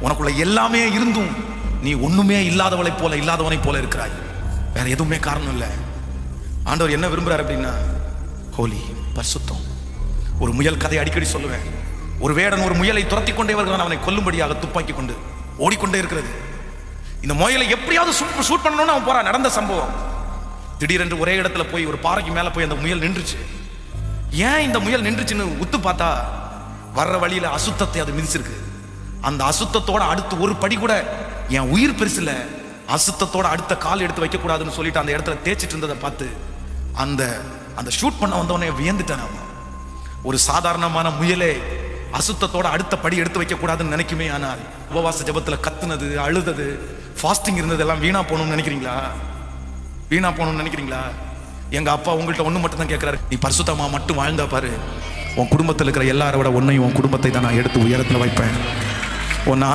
உனக்குள்ள எல்லாமே இருந்தும் நீ ஒண்ணுமே இல்லாதவனை போல இருக்கிறாய். வேற எதுவுமே காரணம் இல்லை. ஆண்டவர் என்ன விரும்புறாரு அப்படின்னா ஹோலி, பரிசுத்தம். ஒரு முயல் கதை அடிக்கடி சொல்லுவேன். ஒரு வேடன் ஒரு முயலை துரத்தி கொண்டே வருகிறான், அவனை கொல்லும்படியாக துப்பாக்கி கொண்டு ஓடிக்கொண்டே இருக்கிறது. இந்த முயலை எப்படியாவது ஷூட் பண்ணணும்னு அவன் போறான். நடந்த சம்பவம். திடீரென்று ஒரே இடத்துல போய் ஒரு பாறைக்கு மேல போய் அந்த முயல் நின்றுச்சு. ஏன் இந்த முயல் நின்றுச்சுன்னு உத்து பார்த்தா வர்ற வழியில அசுத்தத்தை அது மிதிச்சிருக்கு. அந்த அசுத்தத்தோட அடுத்து ஒரு படி கூட என் உயிர் பெருசு இல்ல, அசுத்தத்தோட அடுத்த கால் எடுத்து வைக்க கூடாதுன்னு சொல்லிட்டு அந்த இடத்துல தேய்ச்சிட்டு இருந்ததை பார்த்து அந்த அந்த ஷூட் பண்ண வந்தவனே வியந்துட்டான். அவன் ஒரு சாதாரணமான முயலே அசுத்தத்தோட அடுத்த படி எடுத்து வைக்க கூடாதுன்னு நினைக்குமே. ஆனால் உபவாச ஜபத்துல கத்துனது, அழுதது, ஃபாஸ்டிங் இருந்தது எல்லாம் வீணா போகணும்னு நினைக்கிறீங்களா? வீணா போகணும்னு நினைக்கிறீங்களா? எங்க அப்பா உங்கள்கிட்ட ஒண்ணு மட்டும் தான் கேட்கிறாரு, நீ பரிசுத்தமா மட்டும் வாழ்ந்தா பாரு, உன் குடும்பத்தில் இருக்கிற எல்லாரோட உன்னையும் உன் குடும்பத்தை தான் நான் எடுத்து உயரத்துல வைப்பேன். உன்னை